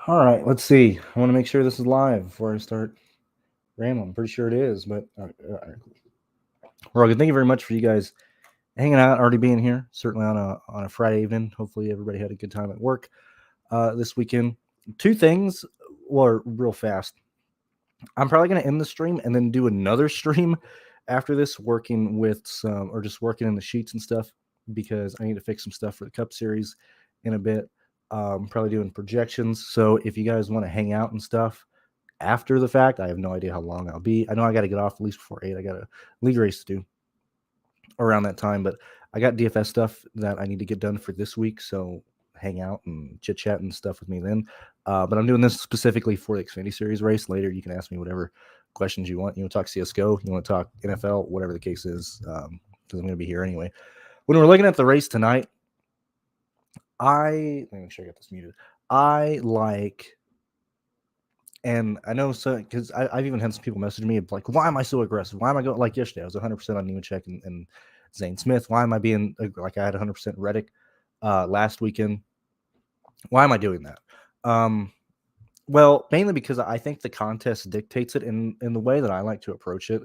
All right, let's see. I want to make sure this is live before I start rambling. I'm pretty sure it is, but we're all good. Thank you very much for you guys hanging out, already being here. Certainly on a Friday evening. Hopefully everybody had a good time at work this weekend. Two things, well, real fast. I'm probably going to end the stream and then do another stream after this, working with some or just working in the sheets and stuff because I need to fix some stuff for the Cup Series in a bit. Probably doing projections. So if you guys want to hang out and stuff after the fact, I have no idea how long I'll be. I know I got to get off at least before 8. I got a league race to do around that time, but I got DFS stuff that I need to get done for this week. So hang out and chit chat and stuff with me then. But I'm doing this specifically for the Xfinity Series race. Later, you can ask me whatever questions you want. You want to talk CSGO, you want to talk NFL, whatever the case is, because I'm going to be here anyway. When we're looking at the race tonight, let me make sure I got this muted. I like, and I know so because I've even had some people message me like, why am I so aggressive? Why am I going like yesterday? I was 100% on Nemechek and Zane Smith. Why am I being like I had 100% Reddick last weekend? Why am I doing that? Well, mainly because I think the contest dictates it in the way that I like to approach it.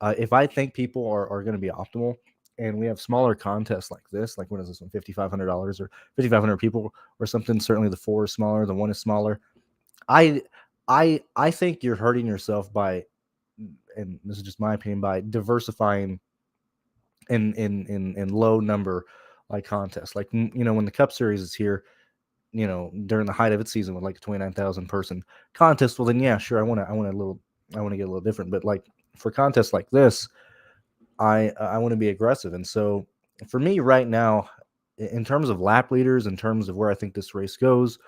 If I think people are going to be optimal, and we have smaller contests like this, like what is this one, $5,500 or 5,500 people or something? Certainly the 4 is smaller, the 1 is smaller. I think you're hurting yourself by, and this is just my opinion, by diversifying in low number like contests. Like when the Cup Series is here, during the height of its season with like a 29,000 person contest, well then yeah, sure, I want to get a little different. But like for contests like this, I want to be aggressive. And so for me right now, in terms of lap leaders, in terms of where I think this race goes,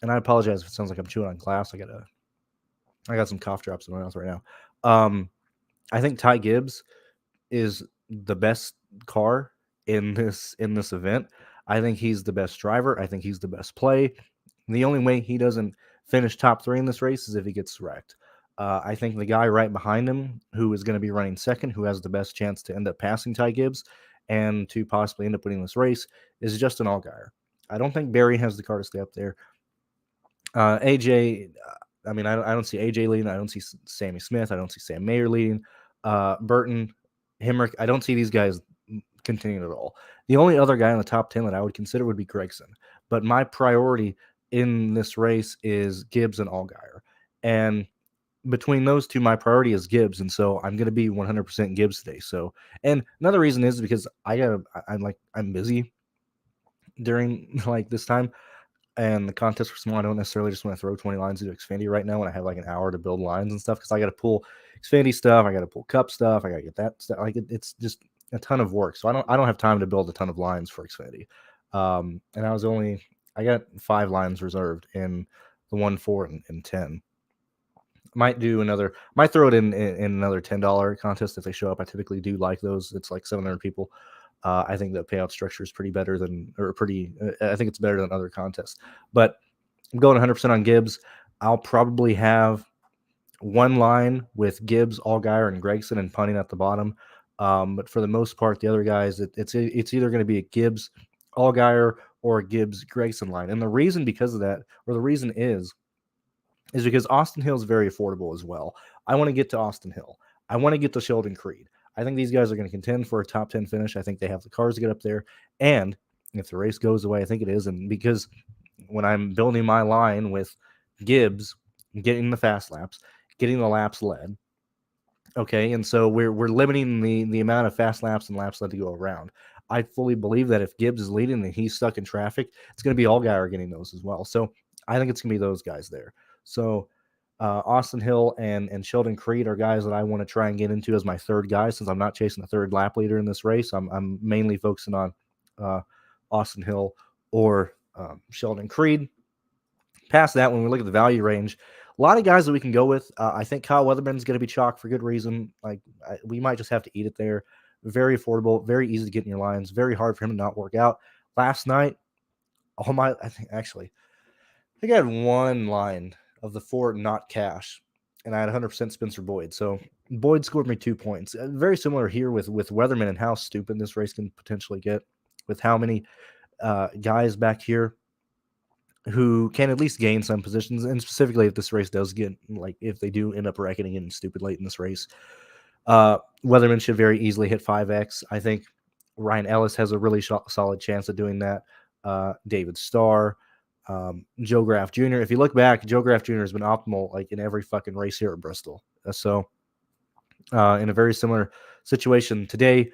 and I apologize if it sounds like I'm chewing on glass. I got some cough drops in my mouth right now. I think Ty Gibbs is the best car in this event. I think he's the best driver. I think he's the best play. The only way he doesn't finish top 3 in this race is if he gets wrecked. I think the guy right behind him, who is going to be running second, who has the best chance to end up passing Ty Gibbs and to possibly end up winning this race, is Justin Allgaier. I don't think Barry has the car to stay up there. AJ, I mean, I don't see AJ leading. I don't see Sammy Smith. I don't see Sam Mayer leading. Burton, Hemrick, I don't see these guys continuing at all. The only other guy in the top 10 that I would consider would be Gregson. But my priority in this race is Gibbs and Allgaier. And between those two, my priority is Gibbs. And so I'm going to be 100% Gibbs today. So, and another reason is because I'm busy during like this time. And the contests are small. I don't necessarily just want to throw 20 lines into Xfinity right now when I have like an hour to build lines and stuff, because I got to pull Xfinity stuff, I got to pull Cup stuff, I got to get that stuff. Like it's just a ton of work. So I don't have time to build a ton of lines for Xfinity. And I got 5 lines reserved in the 1, 4, and 10. Might throw it in another $10 contest if they show up. I typically do like those. It's like 700 people. I think the payout structure is pretty better than, I think it's better than other contests. But I'm going 100% on Gibbs. I'll probably have one line with Gibbs, Allgaier, and Gregson and punting at the bottom. But for the most part, the other guys, it's either going to be a Gibbs, Allgaier, or a Gibbs, Gregson line. And the reason because of that, or the reason is because Austin Hill is very affordable as well. I want to get to Austin Hill. I want to get to Sheldon Creed. I think these guys are going to contend for a top 10 finish. I think they have the cars to get up there. And if the race goes away, I think it is. And because when I'm building my line with Gibbs getting the fast laps, getting the laps led, okay, and so we're limiting the amount of fast laps and laps led to go around. I fully believe that if Gibbs is leading and he's stuck in traffic, it's going to be Allgaier getting those as well. So I think it's going to be those guys there. So Austin Hill and Sheldon Creed are guys that I want to try and get into as my third guy, since I'm not chasing the third lap leader in this race. I'm mainly focusing on Austin Hill or Sheldon Creed. Past that, when we look at the value range, a lot of guys that we can go with. I think Kyle Weatherman's going to be chalk for good reason. Like we might just have to eat it there. Very affordable, very easy to get in your lines. Very hard for him to not work out. Last night, I think I had one line of the 4 not cash, and I had 100% Spencer Boyd. So Boyd scored me 2 points. Very similar here with Weatherman and how stupid this race can potentially get with how many guys back here who can at least gain some positions, and specifically if this race does get, like, if they do end up reckoning in stupid late in this race, Weatherman should very easily hit 5x. I think Ryan Ellis has a really solid chance of doing that. David Starr, Joe Graff Jr. If you look back, Joe Graff Jr. has been optimal like in every fucking race here at Bristol. So in a very similar situation today,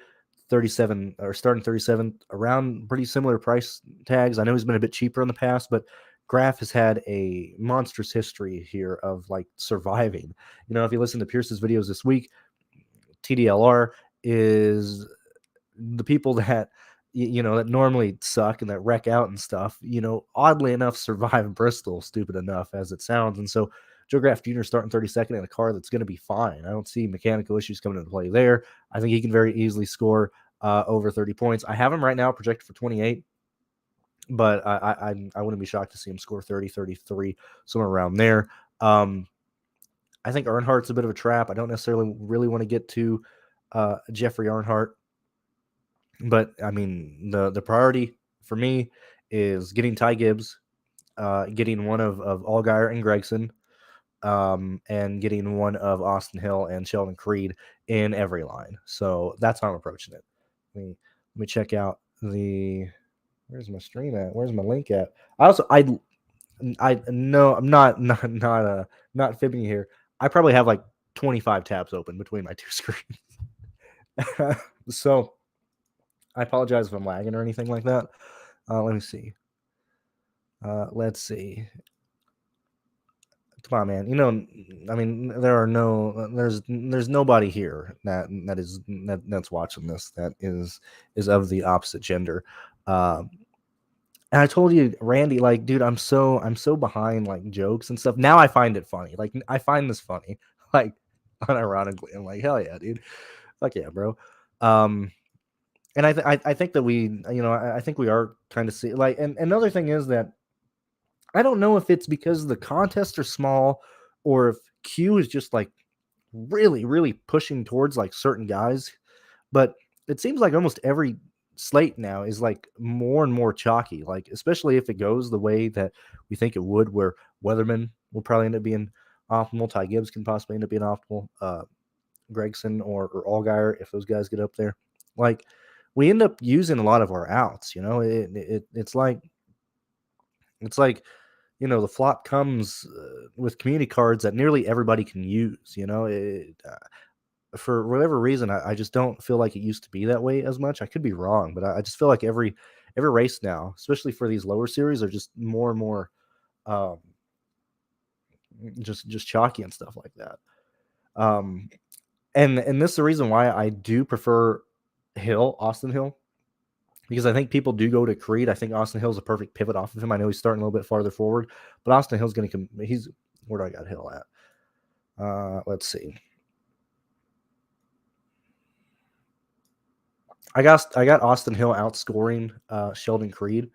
37 or starting 37 around pretty similar price tags. I know he's been a bit cheaper in the past, but Graff has had a monstrous history here of like surviving. You know, if you listen to Pearce's videos this week, TDLR is the people that that normally suck and that wreck out and stuff, oddly enough survive Bristol, stupid enough as it sounds. And so Joe Graff Jr. starting 32nd in a car that's going to be fine. I don't see mechanical issues coming into play there. I think he can very easily score over 30 points. I have him right now projected for 28, but I wouldn't be shocked to see him score 30, 33, somewhere around there. I think Earnhardt's a bit of a trap. I don't necessarily really want to get to Jeffrey Earnhardt, but I mean, the priority for me is getting Ty Gibbs, getting one of Allgaier and Gregson, and getting one of Austin Hill and Sheldon Creed in every line. So that's how I'm approaching it. Let me check out where's my stream at? Where's my link at? I know I'm not fibbing you here. I probably have like 25 tabs open between my two screens. So I apologize if I'm lagging or anything like that. Let me see. Let's see. Come on, man. I mean, there's nobody here that's watching this that is of the opposite gender. And I told you, Randy, like, dude, I'm so behind like jokes and stuff. Now I find it funny. Like, I find this funny, like, unironically. I'm like, hell yeah, dude. Fuck yeah, bro. And I think that I think we are kind of see like, and another thing is that I don't know if it's because the contests are small or if Q is just like really, really pushing towards like certain guys, but it seems like almost every slate now is like more and more chalky, like especially if it goes the way that we think it would, where Weatherman will probably end up being optimal. Ty Gibbs can possibly end up being optimal. Gregson or Allgaier, if those guys get up there, like we end up using a lot of our outs. It's like the flop comes with community cards that nearly everybody can use. For whatever reason, I just don't feel like it used to be that way as much. I could be wrong, but I just feel like every race now, especially for these lower series, are just more and more just chalky and stuff like that. And this is the reason why I do prefer Austin Hill, because I think people do go to Creed. I think Austin Hill is a perfect pivot off of him. I know he's starting a little bit farther forward, but Austin Hill's going to come. Where do I got Hill at? Let's see. I got Austin Hill outscoring Sheldon Creed.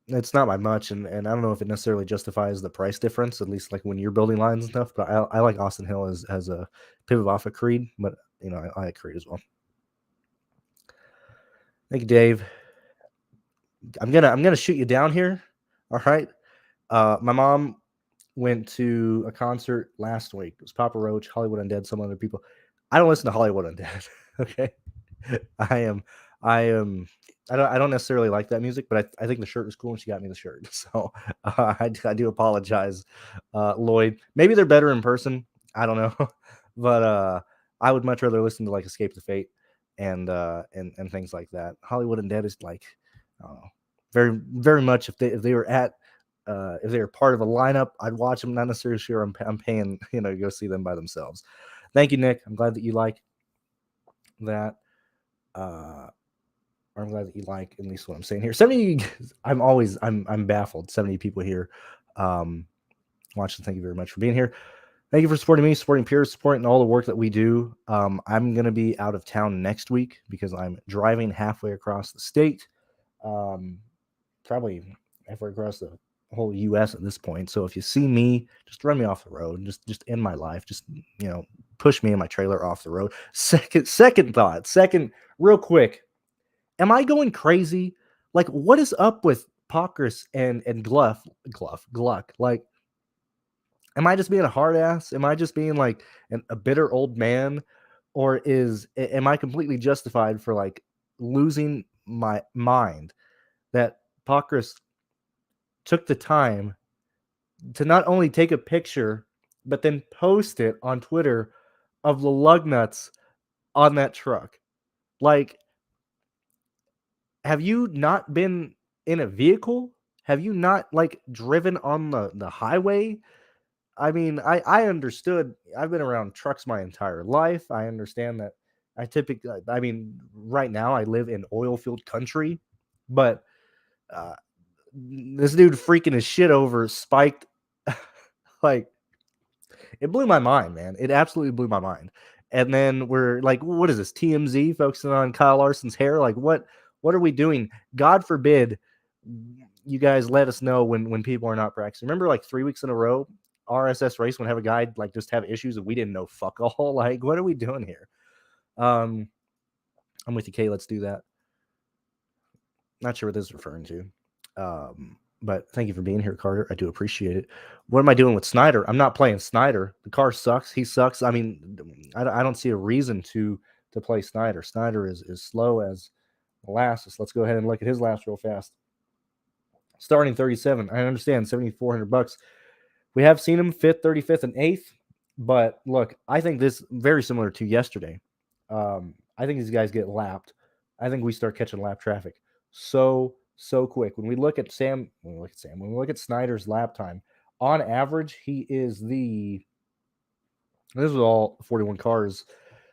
It's not by much, and I don't know if it necessarily justifies the price difference, at least like when you're building lines and stuff. But I like Austin Hill as a pivot off of Creed, but I like Creed as well. Thank you, Dave. I'm gonna shoot you down here. All right. My mom went to a concert last week. It was Papa Roach, Hollywood Undead, some other people. I don't listen to Hollywood Undead. Okay. I don't necessarily like that music, but I think the shirt was cool and she got me the shirt. So I do apologize, Lloyd. Maybe they're better in person. I don't know. But I would much rather listen to like Escape the Fate and things like that. Hollywood Undead is like, I don't know, very, very much if they were at if they were part of a lineup, I'd watch them. Not necessarily sure I'm paying to go see them by themselves. Thank you, Nick. I'm glad that you like that. I'm glad that you like at least what I'm saying here. 70. I'm baffled. 70 people here watching. Thank you very much for being here. Thank you for supporting me, supporting Pearce, supporting all the work that we do. I'm going to be out of town next week because I'm driving halfway across the state, probably halfway across the whole U.S. at this point. So if you see me, just run me off the road. Just end my life. Just push me and my trailer off the road. Second thought. Real quick. Am I going crazy? Like, what is up with Pockris and Gluck. Like, am I just being a hard ass? Am I just being like a bitter old man? Or am I completely justified for like losing my mind that Pockris took the time to not only take a picture, but then post it on Twitter of the lug nuts on that truck? Like, have you not been in a vehicle? Have you not like driven on the highway? I mean, I understood. I've been around trucks my entire life. I understand that. I mean, right now I live in oil field country, but uh, this dude freaking his shit over spiked. Like, it blew my mind, man. It absolutely blew my mind. And then we're like, what is this? TMZ focusing on Kyle Larson's hair? Like, what are we doing? God forbid you guys let us know when people are not practicing. Remember, like 3 weeks in a row, RSS race would have a guy like just have issues and we didn't know fuck all. Like, what are we doing here? I'm with you, Kay. Let's do that. Not sure what this is referring to. But thank you for being here, Carter. I do appreciate it. What am I doing with Snyder? I'm not playing Snyder. The car sucks. He sucks. I mean, I don't see a reason to play Snyder. Snyder is slow as molasses. Let's go ahead and look at his laps real fast. Starting 37. I understand, $7,400. We have seen him 5th, 35th, and 8th. But look, I think this very similar to yesterday. I think these guys get lapped. I think we start catching lap traffic so quick. When we look at Snyder's lap time, on average, he is this was all 41 cars.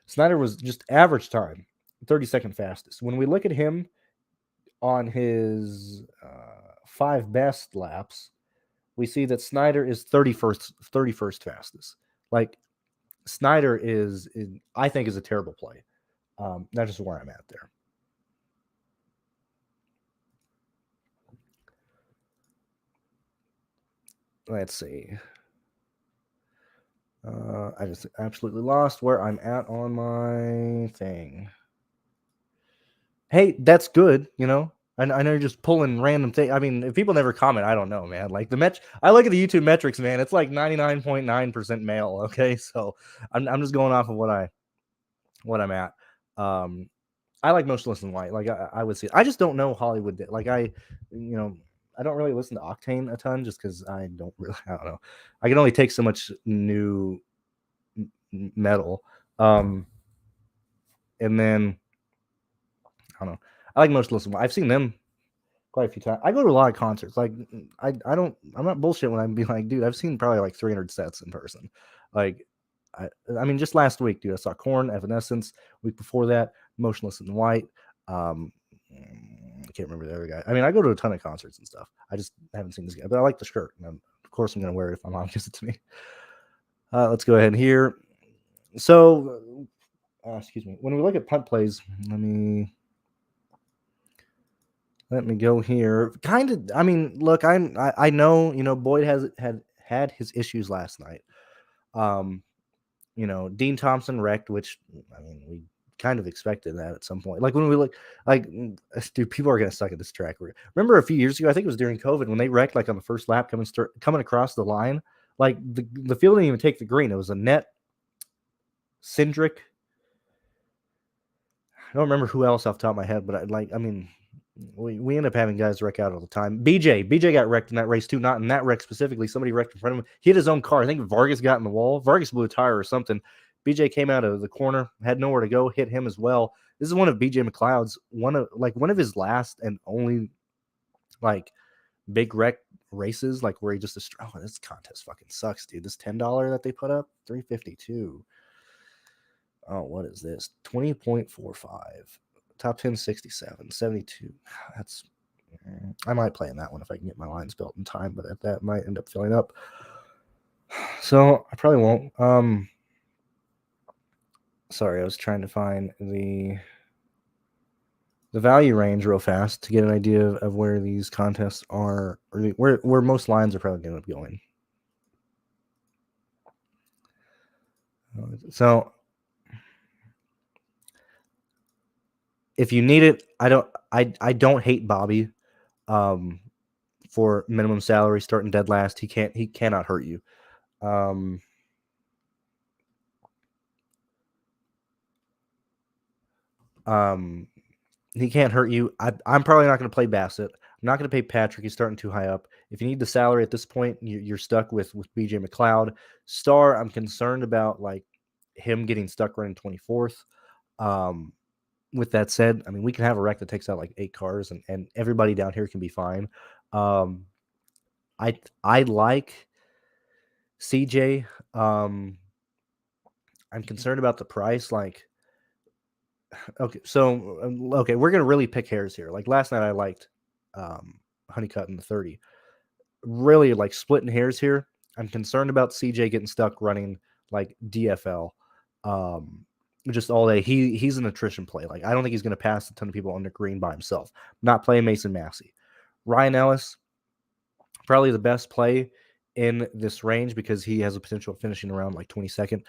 Snyder was just average time, 32nd fastest. When we look at him on his 5 best laps, we see that Snyder is 31st fastest. Like, Snyder I think is a terrible play. That's just where I'm at there. Let's see. I just absolutely lost where I'm at on my thing. Hey, that's good, you know. I know you're just pulling random things. I mean, if people never comment, I don't know, man. Like I look at the YouTube metrics, man. It's like 99.9% male. Okay, so I'm just going off of what I'm at. I like Motionless in White. Like I would see. I just don't know Hollywood. Like I don't really listen to Octane a ton just because I don't know. I can only take so much new metal. And then I don't know. I like Motionless in White. I've seen them quite a few times. I go to a lot of concerts. Like I'm not bullshit when I'm being like, dude, I've seen probably like 300 sets in person. Like I mean, just last week, dude, I saw Korn, Evanescence. Week before that, Motionless in White. I can't remember the other guy. I mean, I go to a ton of concerts and stuff. I just haven't seen this guy, but I like the shirt. And of course, I'm going to wear it if my mom gives it to me. Let's go ahead here. So, excuse me. When we look at punt plays, let me go here. Kind of. I mean, look, I know. Boyd had his issues last night. Dean Thompson wrecked, which I mean, we kind of expected that at some point. Like when we look, like, dude, people are gonna suck at this track. Remember a few years ago, I think it was during COVID, when they wrecked like on the first lap coming across the line. Like the field didn't even take the green. It was a net. Cindric. I don't remember who else off the top of my head, but we end up having guys wreck out all the time. BJ got wrecked in that race too. Not in that wreck specifically. Somebody wrecked in front of him. He hit his own car. I think Vargas got in the wall. Vargas blew a tire or something. BJ came out of the corner, had nowhere to go, hit him as well. This is one of BJ McLeod's one of his last and only like big wreck races, like where he just this contest fucking sucks, dude. This $10 that they put up, $352. Oh, what is this? 20.45. Top 10, 67, 72. I might play in that one if I can get my lines built in time, but that might end up filling up. So I probably won't. Sorry, I was trying to find the value range real fast to get an idea of where these contests are, or where most lines are probably going to end up going. So if you need it, I don't hate Bobby. for minimum salary, starting dead last. He cannot hurt you. He can't hurt you. I'm probably not going to play Bassett. I'm not going to pay Patrick. He's starting too high up. If you need the salary at this point, you're stuck with BJ McLeod. Star, I'm concerned about like him getting stuck running 24th. With that said, I mean, we can have a wreck that takes out like 8 cars and everybody down here can be fine. I like CJ. I'm concerned about the price. Like, okay, so we're gonna really pick hairs here. Like last night, I liked Honeycutt in the 30. Really like splitting hairs here. I'm concerned about CJ getting stuck running like DFL. Just all day. He's an attrition play. Like I don't think he's gonna pass a ton of people on the green by himself. Not playing Mason Massey. Ryan Ellis, probably the best play in this range because he has a potential of finishing around like 22nd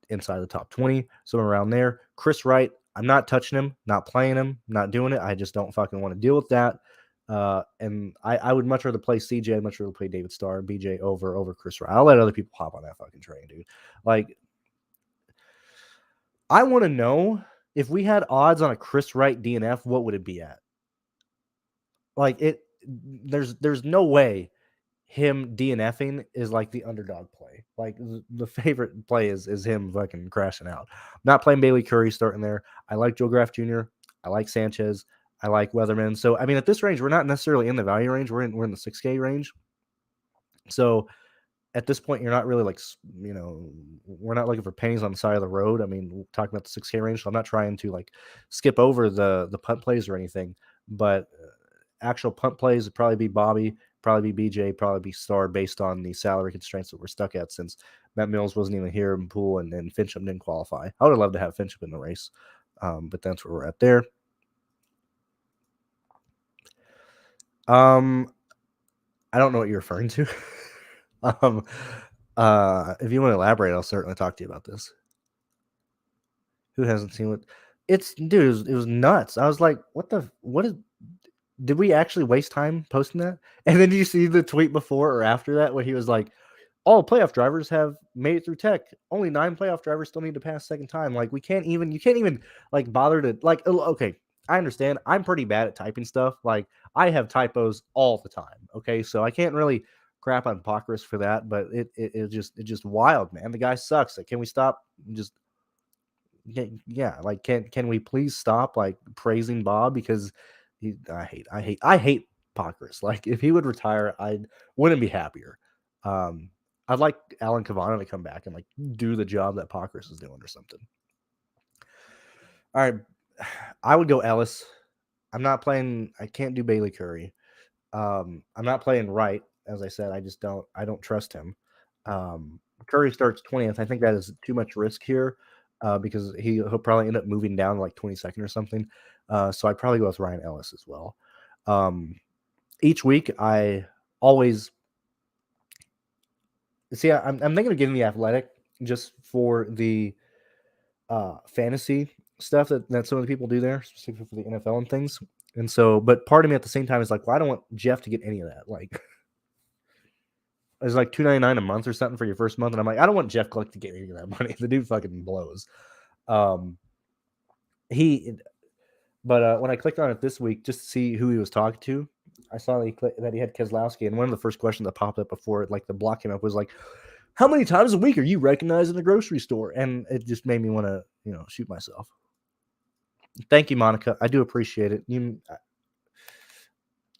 inside the top 20, somewhere around there. Chris Wright, I'm not touching him, not playing him, not doing it. I just don't fucking want to deal with that. And I would much rather play CJ. I'd much rather play David Starr and BJ over Chris Wright. I'll let other people hop on that fucking train, dude. Like, I want to know if we had odds on a Chris Wright DNF, what would it be at? Like there's no way him DNFing is like the underdog play. Like the favorite play is him fucking crashing out. I'm not playing Bailey Curry starting there. I like Joe Graff Jr. I like Sanchez. I like Weatherman. So I mean, at this range, we're not necessarily in the value range. We're in the 6K range. So at this point, you're not really like, we're not looking for pennies on the side of the road. I mean, we're talking about the 6K range. So I'm not trying to like skip over the punt plays or anything, but actual punt plays would probably be Bobby, probably be BJ, probably be Star based on the salary constraints that we're stuck at since Matt Mills wasn't even here in pool and Fincham didn't qualify. I would have loved to have Fincham in the race, but that's where we're at there. I don't know what you're referring to. If you want to elaborate, I'll certainly talk to you about this. Who hasn't seen what? It's dude. It was nuts. I was like, did we actually waste time posting that? And then you see the tweet before or after that where he was like, all playoff drivers have made it through tech. Only 9 playoff drivers still need to pass second time. Like you can't even like bother to like, okay, I understand. I'm pretty bad at typing stuff. Like I have typos all the time. Okay. So I can't really crap on Pockrass for that, but it's just wild, man. The guy sucks. Like, can we stop just like can we please stop like praising Bob because I hate Pockrass. Like if he would retire, I wouldn't be happier. I'd like Alan Cavana to come back and like do the job that Pockrass is doing or something. All right, I would go Ellis. I'm not playing. I can't do Bailey Curry. I'm not playing Wright, as I said. I don't trust him. Curry starts 20th. I think that is too much risk here because he'll probably end up moving down to like 22nd or something. So I'd probably go with Ryan Ellis as well. Each week, I always see. I'm thinking of getting the Athletic just for the fantasy stuff that some of the people do there, specifically for the NFL and things. And so, but part of me at the same time is like, well, I don't want Jeff to get any of that. Like, it's like $2.99 a month or something for your first month, and I'm like, I don't want Jeff Gluck to get any of that money. The dude fucking blows. But when I clicked on it this week just to see who he was talking to, I saw that he had Keselowski, and one of the first questions that popped up before like the block came up was like, "How many times a week are you recognized in the grocery store?" And it just made me want to, shoot myself. Thank you, Monica. I do appreciate it.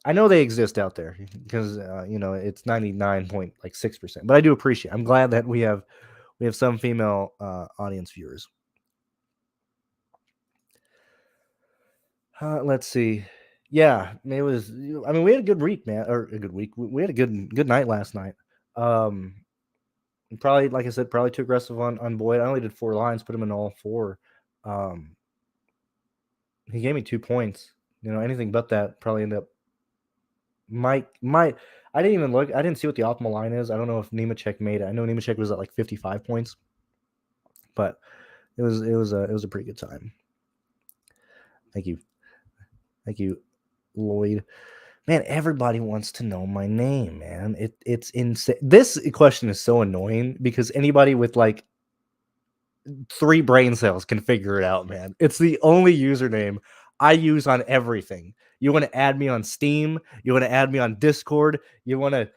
I know they exist out there because it's 99.6%, but I do appreciate. I'm glad that we have some female audience viewers. Let's see. Yeah, it was. I mean, we had a good week, man, or a good week. We had a good night last night. Probably, like I said, probably too aggressive on Boyd. I only did 4 lines, put him in all 4. He gave me 2 points. Anything but that probably ended up. I didn't even look. I didn't see what the optimal line is. I don't know if Nemechek made it. I know Nemechek was at like 55 points, but it was a pretty good time. Thank you, Lloyd. Man, everybody wants to know my name, man. It's insane. This question is so annoying because anybody with like 3 brain cells can figure it out, man. It's the only username I use on everything. You want to add me on Steam, you want to add me on Discord, you want to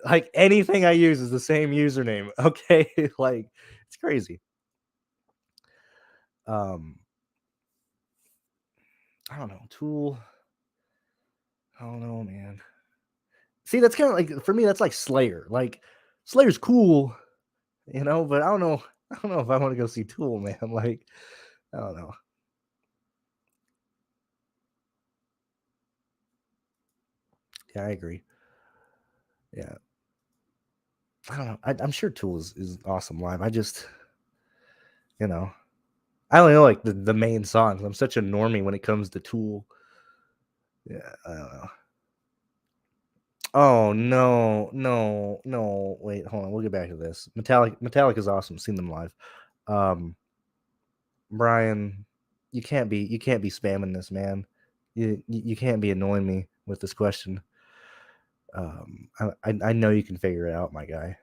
like anything I use is the same username. Okay? Like it's crazy. I don't know. Tool. I don't know, man. See, that's kind of like for me that's like Slayer. Like Slayer's cool, but I don't know. I don't know if I want to go see Tool, man. Like I don't know. Yeah, I agree. Yeah. I don't know. I'm sure Tool is awesome live. I just, you know, I only know like the main songs. I'm such a normie when it comes to Tool. Yeah, I don't know. Oh no. Wait, hold on. We'll get back to this. Metallica is awesome. Seen them live. Brian, you can't be spamming this, man. You can't be annoying me with this question. I know you can figure it out, my guy.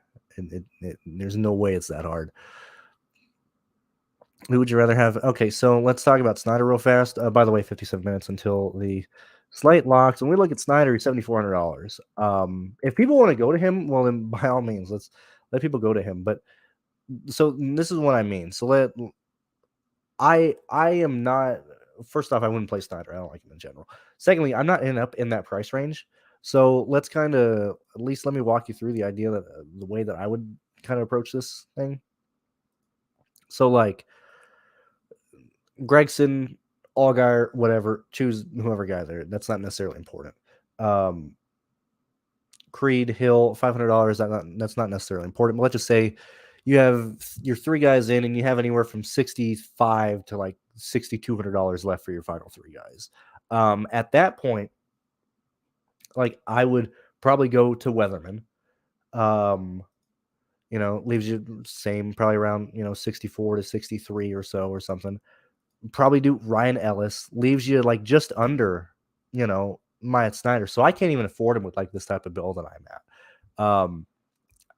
There's no way it's that hard. Who would you rather have? Okay, so let's talk about Snyder real fast. By the way, 57 minutes until the slate locks. When we look at Snyder, he's $7,400. If people want to go to him, well, then by all means, let people go to him. But so this is what I mean. So I am not. First off, I wouldn't play Snyder. I don't like him in general. Secondly, I'm not up in that price range. So let's kind of at least let me walk you through the idea that the way that I would kind of approach this thing. So like Gregson, Allgaier, whatever, choose whoever guy there. That's not necessarily important. Creed, Hill, $500. That's not necessarily important. But let's just say you have your 3 guys in, and you have anywhere from $65 to like $6,200 left for your final 3 guys. At that point, like I would probably go to Weatherman. Leaves you same, probably around 64 to 63 or so or something. Probably do Ryan Ellis, leaves you like just under, Myatt Snyder. So I can't even afford him with like this type of bill that I'm at.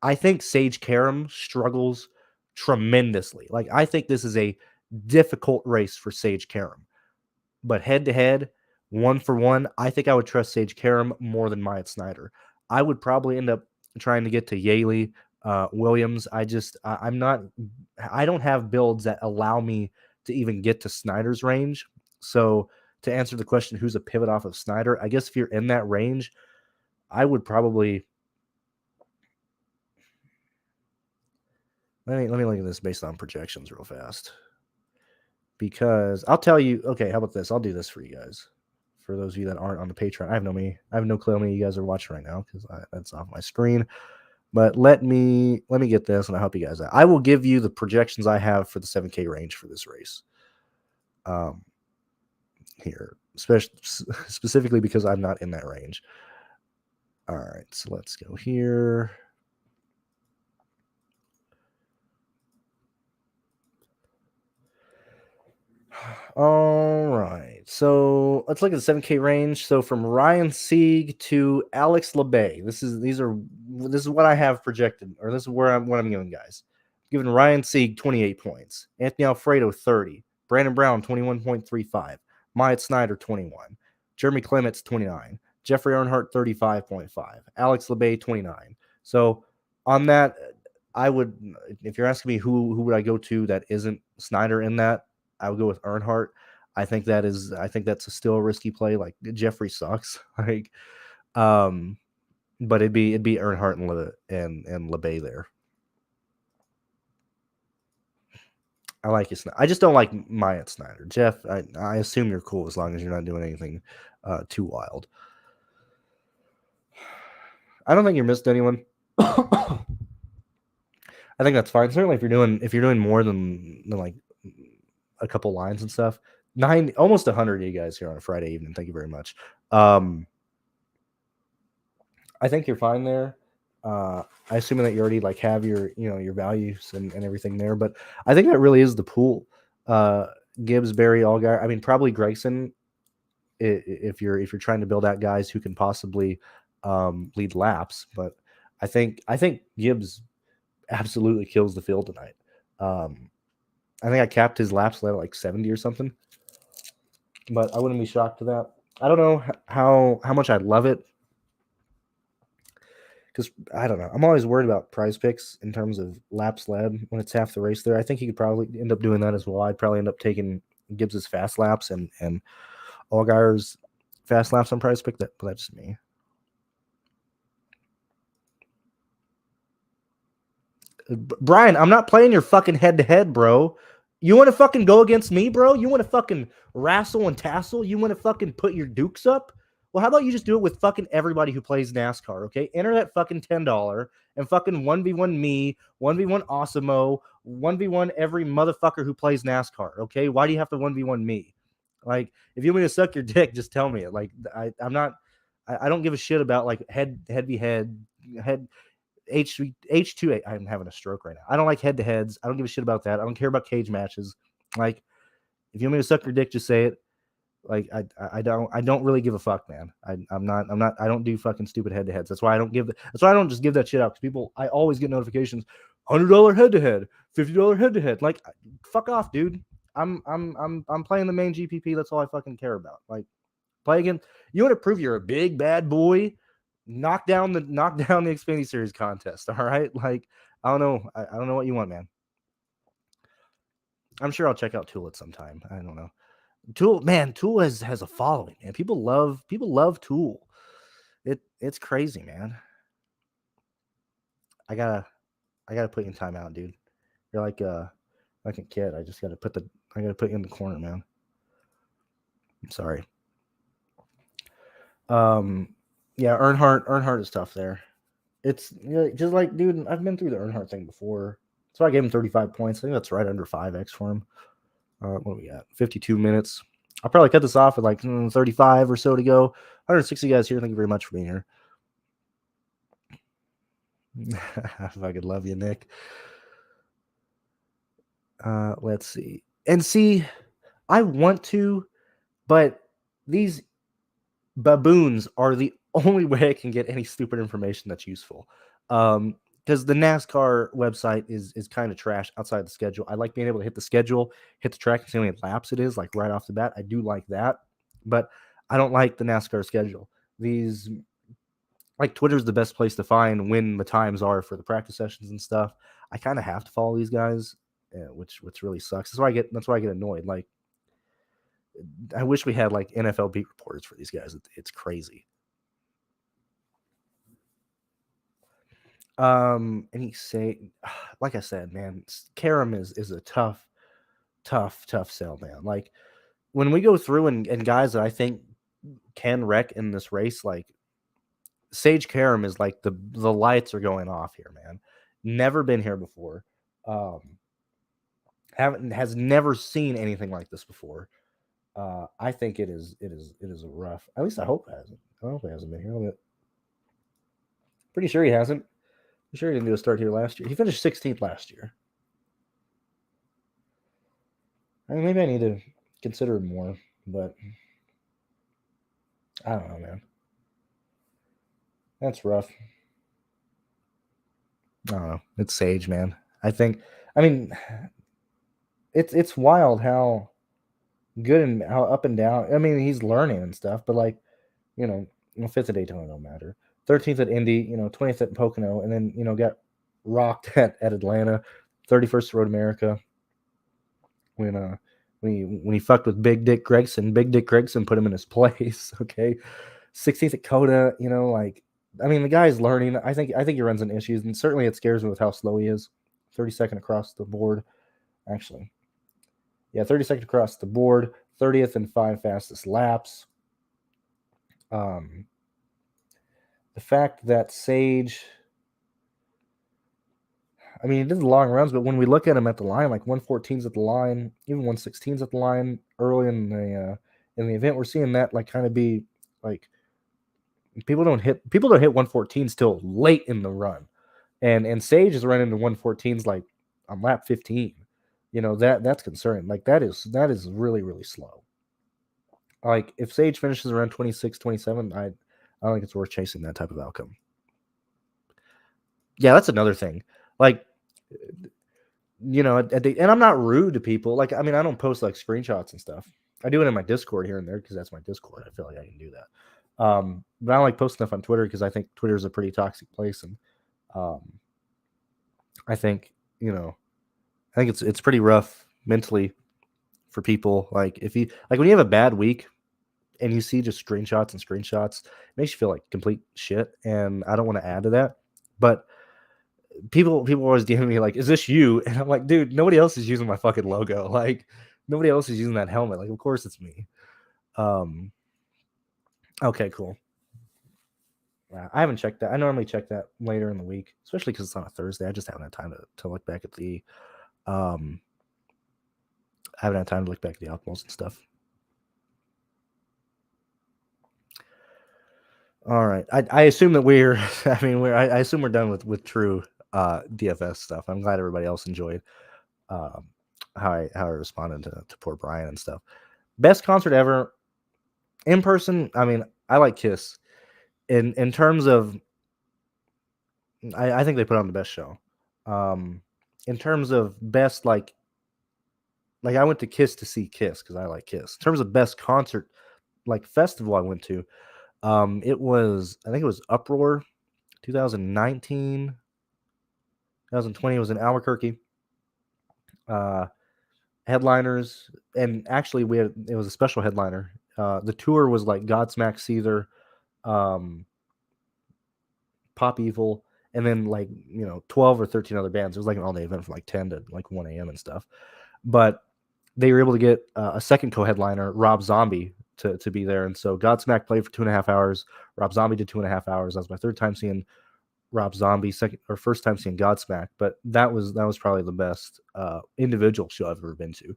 I think Sage Karam struggles tremendously. Like I think this is a difficult race for Sage Karam. But head to head, 1-for-1, I think I would trust Sage Karam more than Myatt Snyder. I would probably end up trying to get to Yaley, Williams. I don't have builds that allow me to even get to Snyder's range. So to answer the question, who's a pivot off of Snyder? I guess if you're in that range, I would probably let me look at this based on projections real fast. Because I'll tell you, okay, how about this? I'll do this for you guys. For those of you that aren't on the Patreon, I have no clue how many of you guys are watching right now because that's off my screen. But let me get this, and I help you guys out. I will give you the projections I have for the 7K range for this race. Here, specifically because I'm not in that range. All right, so let's go here. All right, so let's look at the 7K range. So from Ryan Sieg to Alex LeBay, this is what I have projected, or this is what I'm giving guys. I'm giving Ryan Sieg 28 points, Anthony Alfredo 30, Brandon Brown 21.35, Myatt Snyder 21, Jeremy Clements 29, Jeffrey Earnhardt 35.5, Alex LeBay 29. So on that, I would, if you're asking me who would I go to that isn't Snyder in that, I would go with Earnhardt. I think that's still a risky play. Like Jeffrey sucks. Like, but it'd be Earnhardt and LeBay there. I like it. I just don't like Myatt Snyder. Jeff, I assume you're cool as long as you're not doing anything too wild. I don't think you're missing anyone. I think that's fine. Certainly, if you're doing more than like a couple lines and stuff. Almost 100 of you guys here on a Friday evening. Thank you very much. I think you're fine there. I assume that you already like have your values and everything there, but I think that really is the pool. Gibbs, Berry, Allgaier. I mean, probably Gregson. if you're trying to build out guys who can possibly lead laps. But I think Gibbs absolutely kills the field tonight. I think I capped his laps at like 70 or something, but I wouldn't be shocked to that. I don't know how much I love it, because I don't know. I'm always worried about prize picks in terms of laps led when it's half the race there. I think he could probably end up doing that as well. I'd probably end up taking Gibbs's fast laps and Allgaier's fast laps on prize pick. But that's just me. Brian, I'm not playing your fucking head-to-head, bro. You want to fucking go against me, bro? You want to fucking wrestle and tassel? You want to fucking put your dukes up? Well, how about you just do it with fucking everybody who plays NASCAR, okay? Enter that fucking $10 and fucking 1v1 me, 1v1 Osimo, 1v1 every motherfucker who plays NASCAR, okay? Why do you have to 1v1 me? Like, if you want me to suck your dick, just tell me it. Like, I don't give a shit about like head H2A. I'm having a stroke right now. I don't like head to heads. I don't give a shit about that. I don't care about cage matches. Like, if you want me to suck your dick, just say it. Like, I don't really give a fuck, man. I don't do fucking stupid head to heads. That's why I don't just give that shit out, because people, I always get notifications, $100 head to head, $50 head to head. Like, fuck off, dude. I'm playing the main GPP. That's all I fucking care about. Like, play again. You want to prove you're a big bad boy? Knock down the Xfinity Series contest. All right. Like, I don't know. I don't know what you want, man. I'm sure I'll check out Tool at some time. I don't know. Tool has a following, man. People love Tool. It's crazy, man. I gotta put you in timeout, dude. You're like a kid. I gotta put you in the corner, man. I'm sorry. Yeah, Earnhardt is tough there. It's just like, dude, I've been through the Earnhardt thing before. So I gave him 35 points. I think that's right under 5x for him. What do we got? 52 minutes. I'll probably cut this off with like 35 or so to go. 160 guys here. Thank you very much for being here. I fucking love you, Nick. Let's see. And see, I want to, but these baboons are the only way I can get any stupid information that's useful. Because the NASCAR website is kind of trash outside the schedule. I like being able to hit the schedule, hit the track, and see how many laps it is, like right off the bat. I do like that, but I don't like the NASCAR schedule. These, like, Twitter's the best place to find when the times are for the practice sessions and stuff. I kind of have to follow these guys, which really sucks. That's why I get annoyed. Like, I wish we had like NFL beat reporters for these guys. It's crazy. And he say, like I said, man, Karam is a tough sell, man. Like, when we go through and guys that I think can wreck in this race, like Sage Karam is like the lights are going off here, man. Never been here before. Has never seen anything like this before. I think it is a rough. At least I hope it hasn't. I hope he hasn't been here. Pretty sure he hasn't. I'm sure he didn't do a start here last year. He finished 16th last year. I mean, maybe I need to consider it more, but I don't know, man. That's rough. I don't know. It's Sage, man. I mean, it's wild how good and how up and down. I mean, he's learning and stuff, but like, 5th at Daytona don't matter. 13th at Indy, 20th at Pocono, and then, got rocked at Atlanta. 31st Road America. When he fucked with Big Dick Gregson put him in his place. Okay. 16th at Coda, like, I mean, the guy's learning. I think he runs into issues, and certainly it scares me with how slow he is. 32nd across the board. Actually, yeah, 32nd across the board, 30th and 5 fastest laps. The fact that Sage, I mean, he did the long runs, but when we look at him at the line, like 114's at the line, even 116's at the line early in the event, we're seeing that like kind of be like people don't hit 114's till late in the run, and Sage is running the 114's like on lap 15. That's concerning. Like, that is really, really slow. Like if Sage finishes around 26, 27, I don't think it's worth chasing that type of outcome. Yeah, that's another thing. Like, and I'm not rude to people. Like, I mean, I don't post like screenshots and stuff. I do it in my Discord here and there because that's my Discord. I feel like I can do that. But I don't like posting stuff on Twitter because I think Twitter is a pretty toxic place, and I think it's pretty rough mentally for people. Like if you when you have a bad week and you see just screenshots and screenshots, it makes you feel like complete shit. And I don't want to add to that. But people always DM me like, "Is this you?" And I'm like, "Dude, nobody else is using my fucking logo. Like nobody else is using that helmet. Like, of course it's me." Okay, cool. I haven't checked that. I normally check that later in the week, especially because it's on a Thursday. I just haven't had time to look back at the I haven't had time to look back at the optimals and stuff. All right. I assume that we're I assume we're done with true DFS stuff. I'm glad everybody else enjoyed how I responded to poor Brian and stuff. Best concert ever in person. I mean, I like Kiss. In terms of I think they put on the best show. In terms of best like I went to Kiss to see Kiss because I like Kiss. In terms of best concert like festival I went to, I think it was Uproar 2019, 2020 was in Albuquerque. Headliners, and actually it was a special headliner. The tour was like Godsmack, Seether, Pop Evil, and then 12 or 13 other bands. It was like an all-day event from like 10 to like 1 a.m. and stuff. But they were able to get a second co-headliner, Rob Zombie, to be there. And so Godsmack played for 2.5 hours. Rob Zombie did 2.5 hours. That was my third time seeing Rob Zombie, first time seeing Godsmack. But that was probably the best individual show I've ever been to.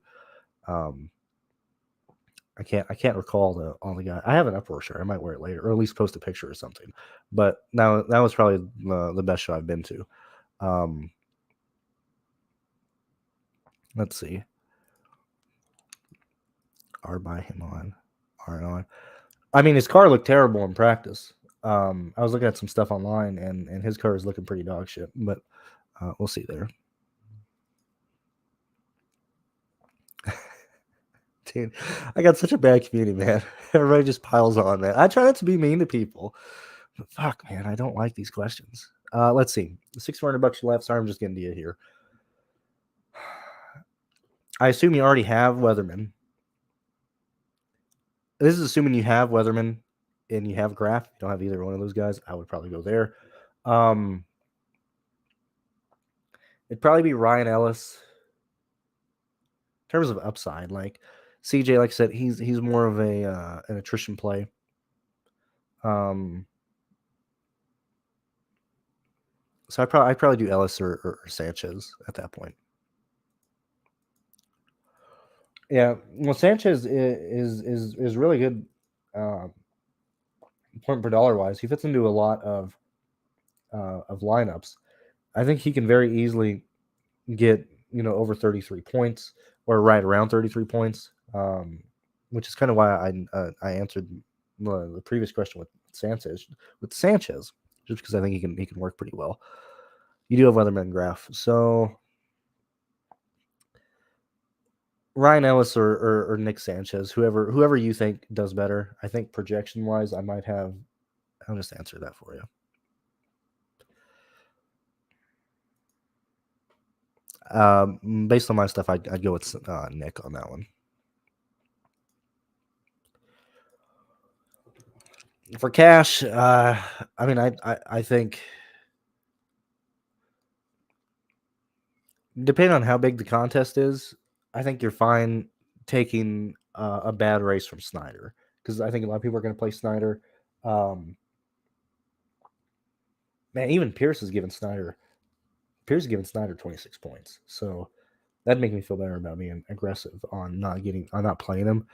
I can't recall all the guys. I have an Uproar shirt. I might wear it later, or at least post a picture or something. But now that was probably the best show I've been to. Let's see. R by him on. R on. I mean, his car looked terrible in practice. I was looking at some stuff online, and his car is looking pretty dog shit. But we'll see there. Dude, I got such a bad community, man. Everybody just piles on, man. I try not to be mean to people. But fuck, man, I don't like these questions. Let's see. $600 left. Sorry, I'm just getting to you here. I assume you already have Weatherman. This is assuming you have Weatherman and you have Graf. If you don't have either one of those guys, I would probably go there. It'd probably be Ryan Ellis. In terms of upside, like CJ, like I said, he's more of an attrition play. So I'd probably do Ellis or Sanchez at that point. Yeah, well, Sanchez is really good point per dollar wise. He fits into a lot of lineups. I think he can very easily get over 33 points or right around 33 points, which is kind of why I answered the previous question with Sanchez, just because I think he can work pretty well. You do have Weatherman Graf, so Ryan Ellis or Nick Sanchez, whoever you think does better. I think projection wise, I might have. I'll just answer that for you. Based on my stuff, I'd go with Nick on that one. For cash, I mean, I think depending on how big the contest is, I think you're fine taking a bad race from Snyder, because I think a lot of people are going to play Snyder. Man, even Pearce is giving Snyder 26 points, so that'd make me feel better about being aggressive on not playing him.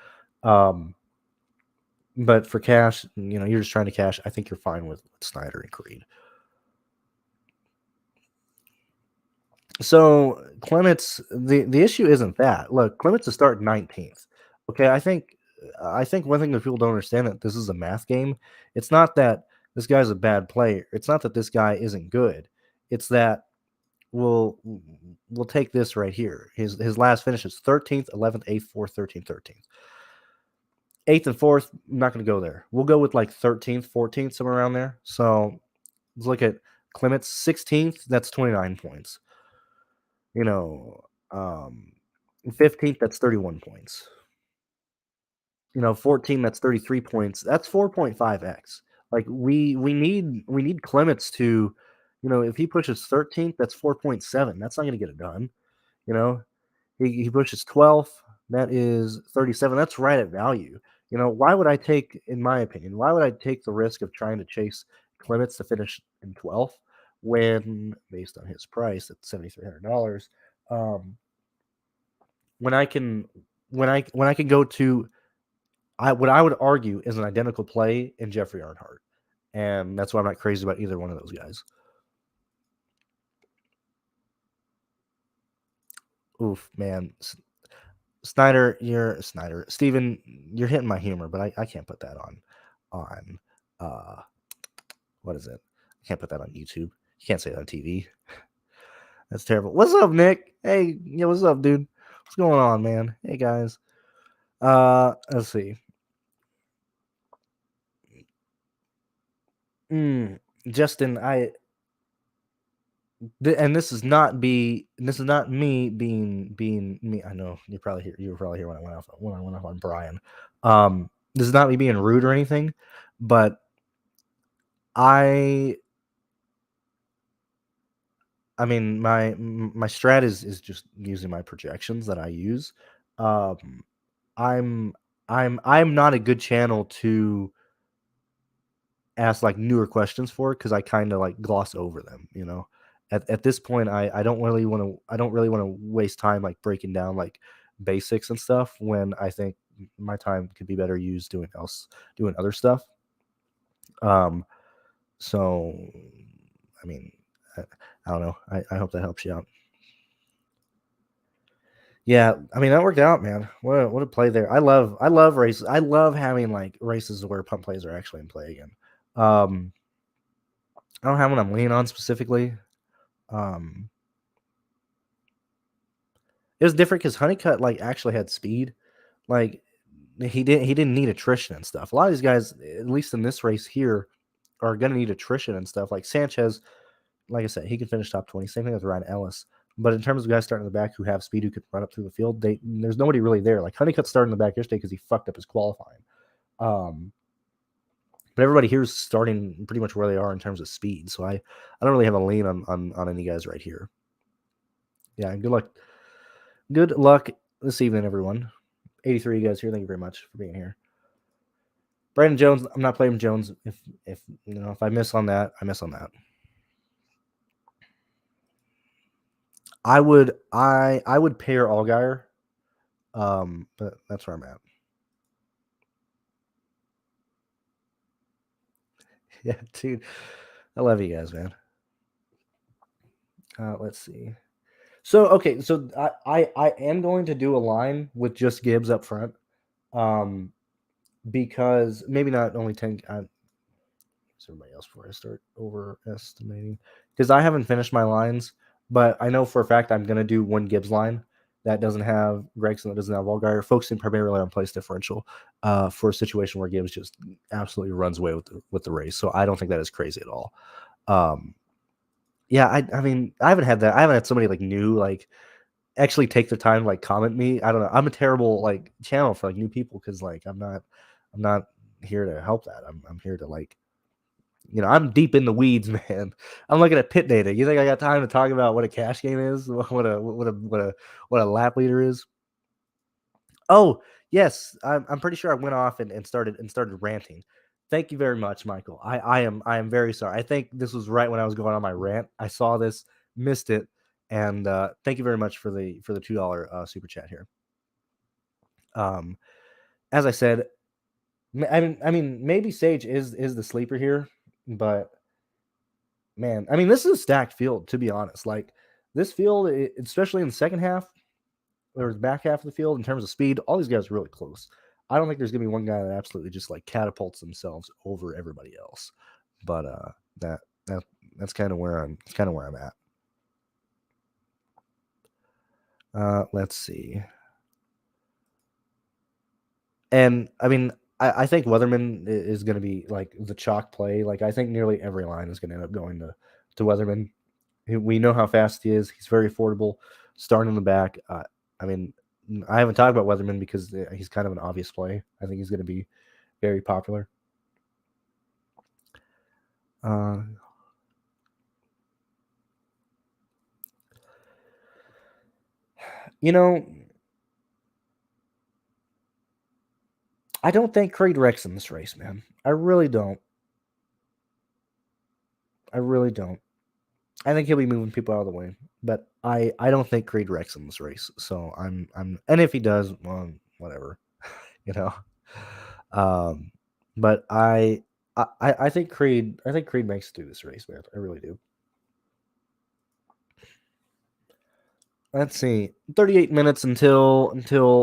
But for cash, you're just trying to cash. I think you're fine with Snyder and Creed. So Clements, the issue isn't that. Look, Clements is starting 19th. Okay, I think I think one thing that people don't understand, that this is a math game. It's not that this guy's a bad player. It's not that this guy isn't good. It's that we'll take this right here. His last finish is 13th, 11th, 8th, 4th, 13th, 13th. 8th and 4th, I'm not going to go there. We'll go with like 13th, 14th, somewhere around there. So let's look at Clement's 16th. That's 29 points. 15th, that's 31 points. 14, that's 33 points. That's 4.5x. Like we need Clements to, if he pushes 13th, that's 4.7. That's not going to get it done. He pushes 12th. That is 37. That's right at value. Why would I take, in my opinion, why would I take the risk of trying to chase Clements to finish in 12th when, based on his price at $7,300, when I can go to what I would argue is an identical play in Jeffrey Earnhardt, and that's why I'm not crazy about either one of those guys. Oof, man. Steven, you're hitting my humor, but I can't put that on what is it? I can't put that on YouTube. You can't say it on TV. That's terrible. What's up, Nick? Hey, what's up, dude? What's going on, man? Hey, guys. Let's see. Justin, and this is not me being me. I know you were probably here when I went off on Brian. This is not me being rude or anything, but I mean my strat is just using my projections that I use. I'm not a good channel to ask like newer questions for, because I kind of like gloss over them. At this point, I don't really want to waste time like breaking down like basics and stuff, when I think my time could be better used doing other stuff. So I mean, I don't know. I hope that helps you out. Yeah, I mean, that worked out, man. What a play there. I love races. I love having like races where punt plays are actually in play again. I don't have one I'm leaning on specifically. It was different because Honeycutt like actually had speed. Like he didn't need attrition and stuff. A lot of these guys, at least in this race here, are gonna need attrition and stuff. Like Sanchez, like I said, he can finish top 20. Same thing with Ryan Ellis. But in terms of guys starting in the back who have speed, who could run up through the field, there's nobody really there. Like Honeycutt started in the back yesterday because he fucked up his qualifying. But everybody here is starting pretty much where they are in terms of speed. So I don't really have a lean on any guys right here. Yeah, good luck. Good luck this evening, everyone. 83 guys here. Thank you very much for being here. Brandon Jones, I'm not playing Jones. If I miss on that, I miss on that. I would pair Allgaier, but that's where I'm at. Yeah, dude, I love you guys, man. Let's see. So okay, so I am going to do a line with just Gibbs up front, because maybe not only 10. Everybody else before I start overestimating, because I haven't finished my lines, but I know for a fact I'm going to do one Gibbs line that doesn't have Gregson, that doesn't have Allgaier, focusing primarily on place differential for a situation where Gibbs just absolutely runs away with the race. So I don't think that is crazy at all. Yeah, I mean, I haven't had that. I haven't had somebody like new like actually take the time to like comment me. I don't know. I'm a terrible like channel for like new people, because like I'm not here to help that. I'm here to like, I'm deep in the weeds, man. I'm looking at pit data. You think I got time to talk about what a cash game is? What a lap leader is? Oh, yes. I'm pretty sure I went off and started ranting. Thank you very much, Michael. I am very sorry. I think this was right when I was going on my rant. I saw this, missed it, and thank you very much for the $2 super chat here. As I said, I mean, maybe Sage is the sleeper here, but man, I mean, this is a stacked field, to be honest. Like this field, especially in the second half or the back half of the field, in terms of speed, all these guys are really close. I don't think there's gonna be one guy that absolutely just like catapults themselves over everybody else. But that's kind of where I'm at. Let's see. And I mean, I think Weatherman is going to be like the chalk play. Like I think nearly every line is going to end up going to Weatherman. We know how fast he is. He's very affordable. Starting in the back. I mean, I haven't talked about Weatherman because he's kind of an obvious play. I think he's going to be very popular. You know, I don't think Creed wrecks in this race, man. I really don't. I really don't. I think he'll be moving people out of the way, but I don't think Creed wrecks in this race. So I'm and if he does, well, whatever, you know. But I think Creed makes it through this race, man. I really do. Let's see, 38 minutes until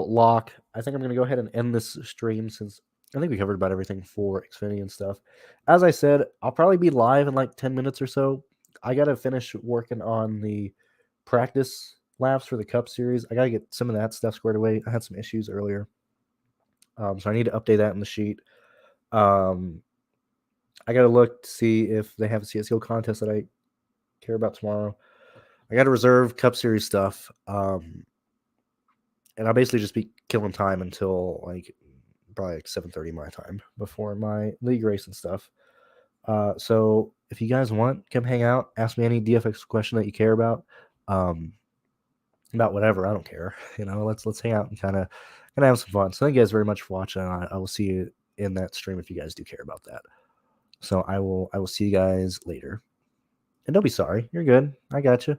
lock. I think I'm gonna go ahead and end this stream since I think we covered about everything for Xfinity and stuff. As I said, I'll probably be live in like 10 minutes or so. I gotta finish working on the practice laps for the Cup Series. I gotta get some of that stuff squared away. I had some issues earlier, so I need to update that in the sheet. I gotta look to see if they have a CSGO contest that I care about tomorrow. I got to reserve Cup Series stuff, and I'll basically just be killing time until like probably like 7:30 my time before my league race and stuff. So if you guys want, come hang out. Ask me any DFX question that you care about whatever. I don't care. You know, let's hang out and kind of have some fun. So thank you guys very much for watching. I will see you in that stream if you guys do care about that. So I will see you guys later. And don't be sorry. You're good. I got you.